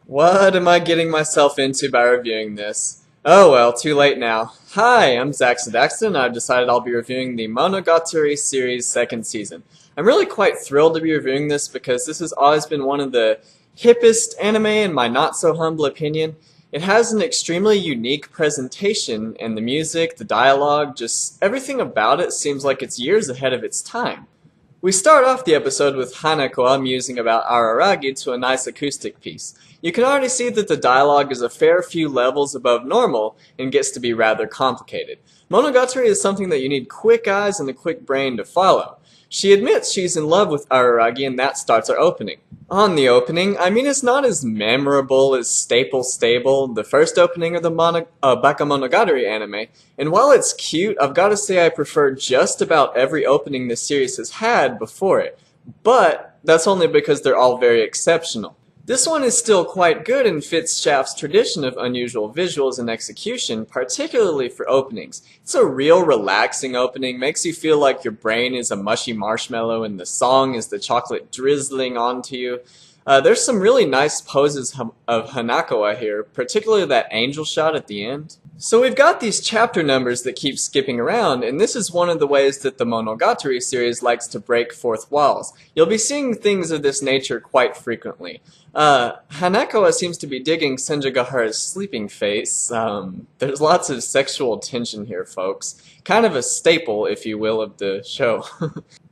What am I getting myself into by reviewing this? Oh well, too late now. Hi, I'm ZackstaDaxta, and I've decided I'll be reviewing the Monogatari series second season. I'm really quite thrilled to be reviewing this because this has always been one of the hippest anime in my not-so-humble opinion. It has an extremely unique presentation, and the music, the dialogue, just everything about it seems like it's years ahead of its time. We start off the episode with Hanako musing about Araragi to a nice acoustic piece. You can already see that the dialogue is a fair few levels above normal and gets to be rather complicated. Monogatari is something that you need quick eyes and a quick brain to follow. She admits she's in love with Araragi, and that starts our opening. On the opening, I mean, it's not as memorable as Staple Stable, the first opening of the Bakemonogatari anime, and while it's cute, I've got to say I prefer just about every opening this series has had before it, but that's only because they're all very exceptional. This one is still quite good and fits Shaft's tradition of unusual visuals and execution, particularly for openings. It's a real relaxing opening, makes you feel like your brain is a mushy marshmallow and the song is the chocolate drizzling onto you. There's some really nice poses of Hanako here, particularly that angel shot at the end. So we've got these chapter numbers that keep skipping around, and this is one of the ways that the Monogatari series likes to break fourth walls. You'll be seeing things of this nature quite frequently. Hanako seems to be digging Senjugahara's sleeping face. There's lots of sexual tension here, folks. Kind of a staple, if you will, of the show.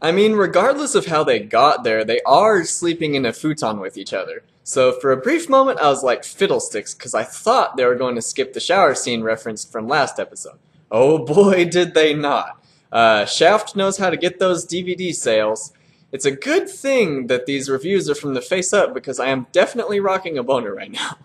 I mean, regardless of how they got there, they are sleeping in a futon with each other. So for a brief moment, I was like fiddlesticks, because I thought they were going to skip the shower scene referenced from last episode. Oh boy, did they not. Shaft knows how to get those DVD sales. It's a good thing that these reviews are from the face up, because I am definitely rocking a boner right now.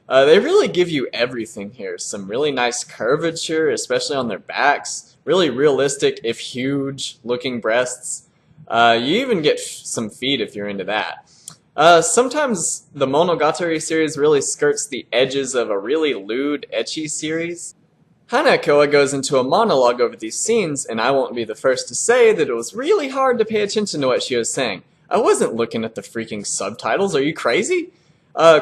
They really give you everything here. Some really nice curvature, especially on their backs. Really realistic, if huge, looking breasts. You even get some feet if you're into that. Sometimes the Monogatari series really skirts the edges of a really lewd, ecchi series. Hanako goes into a monologue over these scenes, and I won't be the first to say that it was really hard to pay attention to what she was saying. I wasn't looking at the freaking subtitles, are you crazy?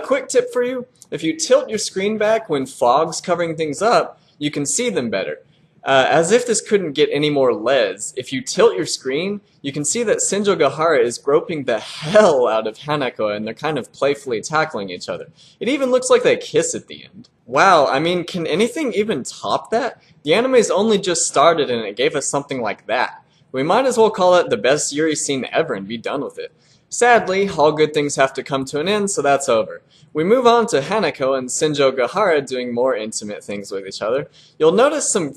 Quick tip for you, if you tilt your screen back when fog's covering things up, you can see them better. As if this couldn't get any more les, if you tilt your screen, you can see that Senjugahara is groping the hell out of Hanako and they're kind of playfully tackling each other. It even looks like they kiss at the end. Wow, I mean, can anything even top that? The anime's only just started and it gave us something like that. We might as well call it the best Yuri scene ever and be done with it. Sadly, all good things have to come to an end, so that's over. We move on to Hanako and Senjugahara doing more intimate things with each other. You'll notice some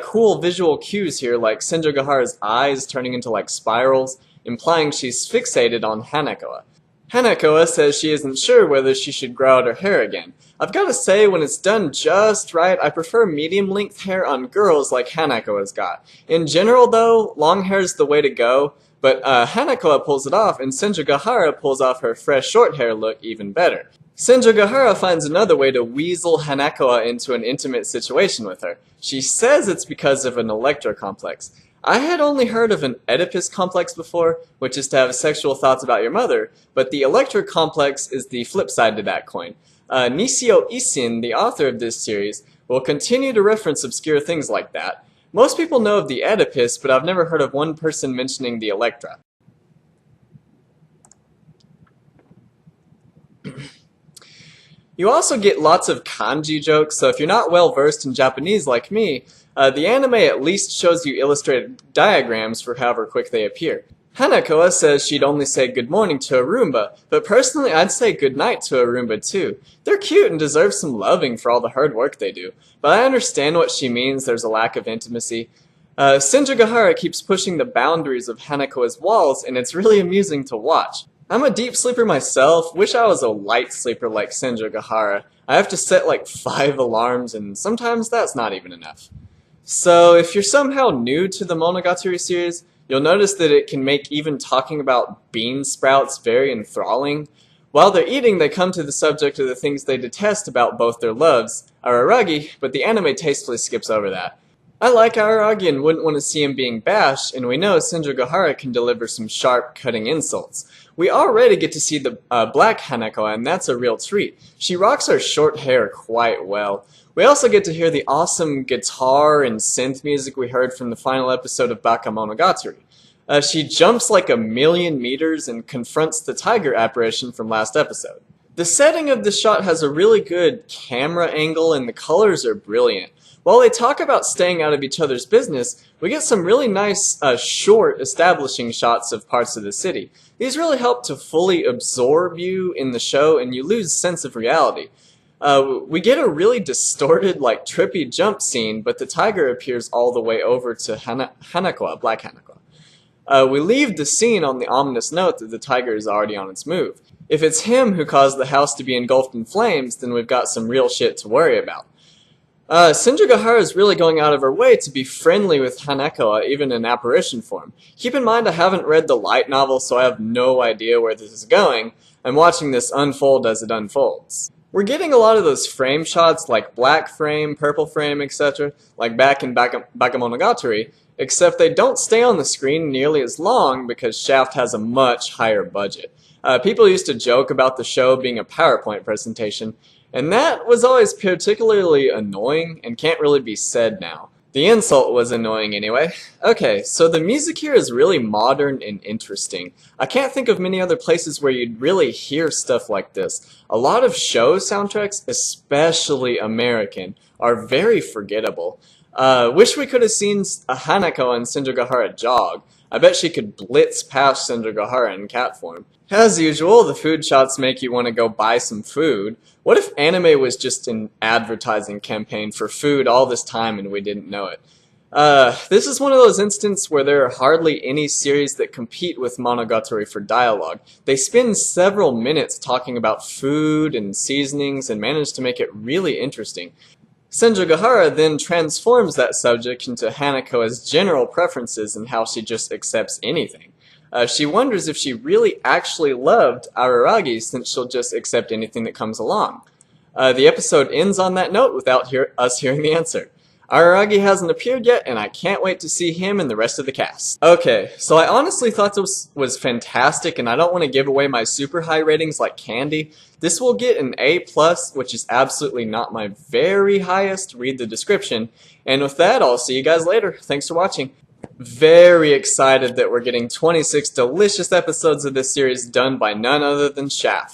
cool visual cues here, like Senjugahara's eyes turning into like spirals, implying she's fixated on Hanako. Hanako says she isn't sure whether she should grow out her hair again. I've got to say, when it's done just right, I prefer medium-length hair on girls like Hanako has got. In general, though, long hair is the way to go. But Hanako pulls it off, and Senjugahara pulls off her fresh short hair look even better. Senjugahara finds another way to weasel Hanako into an intimate situation with her. She says it's because of an Electra complex. I had only heard of an Oedipus complex before, which is to have sexual thoughts about your mother, but the Electra complex is the flip side to that coin. Nisio Isin, the author of this series, will continue to reference obscure things like that. Most people know of the Oedipus, but I've never heard of one person mentioning the Electra. You also get lots of kanji jokes, so if you're not well versed in Japanese like me, the anime at least shows you illustrated diagrams for however quick they appear. Hanako says she'd only say good morning to a Roomba, but personally I'd say good night to a Roomba too. They're cute and deserve some loving for all the hard work they do, but I understand what she means. There's a lack of intimacy. Senjugahara keeps pushing the boundaries of Hanako's walls, and it's really amusing to watch. I'm a deep sleeper myself, wish I was a light sleeper like Senjugahara. I have to set like 5 alarms, and sometimes that's not even enough. So if you're somehow new to the Monogatari series, you'll notice that it can make even talking about bean sprouts very enthralling. While they're eating, they come to the subject of the things they detest about both their loves, Araragi, but the anime tastefully skips over that. I like Araragi and wouldn't want to see him being bashed, and we know Senjugahara can deliver some sharp, cutting insults. We already get to see the black Hanako, and that's a real treat. She rocks her short hair quite well. We also get to hear the awesome guitar and synth music we heard from the final episode of Monogatari. She jumps like 1,000,000 meters and confronts the tiger apparition from last episode. The setting of the shot has a really good camera angle and the colors are brilliant. While they talk about staying out of each other's business, we get some really nice short establishing shots of parts of the city. These really help to fully absorb you in the show and you lose sense of reality. We get a really distorted, like trippy jump scene, but the tiger appears all the way over to Hanako, Black Hanako. We leave the scene on the ominous note that the tiger is already on its move. If it's him who caused the house to be engulfed in flames, then we've got some real shit to worry about. Shinjagahara is really going out of her way to be friendly with Hanako, even in apparition form. Keep in mind I haven't read the light novel, so I have no idea where this is going. I'm watching this unfold as it unfolds. We're getting a lot of those frame shots like black frame, purple frame, etc., like back in Monogatari, except they don't stay on the screen nearly as long because Shaft has a much higher budget. People used to joke about the show being a PowerPoint presentation, and that was always particularly annoying and can't really be said now. The insult was annoying anyway. Okay, so the music here is really modern and interesting. I can't think of many other places where you'd really hear stuff like this. A lot of show soundtracks, especially American, are very forgettable. Wish we could have seen Hanako and Shinjagahara jog. I bet she could blitz past Shinjagahara in cat form. As usual, the food shots make you want to go buy some food. What if anime was just an advertising campaign for food all this time and we didn't know it? This is one of those instances where there are hardly any series that compete with Monogatari for dialogue. They spend several minutes talking about food and seasonings and manage to make it really interesting. Shinjagahara then transforms that subject into Hanako's general preferences and how she just accepts anything. She wonders if she really actually loved Araragi since she'll just accept anything that comes along. The episode ends on that note without us hearing the answer. Araragi hasn't appeared yet, and I can't wait to see him and the rest of the cast. Okay, so I honestly thought this was fantastic, and I don't want to give away my super high ratings like Candy. This will get an A+, which is absolutely not my very highest. Read the description. And with that, I'll see you guys later. Thanks for watching. Very excited that we're getting 26 delicious episodes of this series done by none other than Shaft.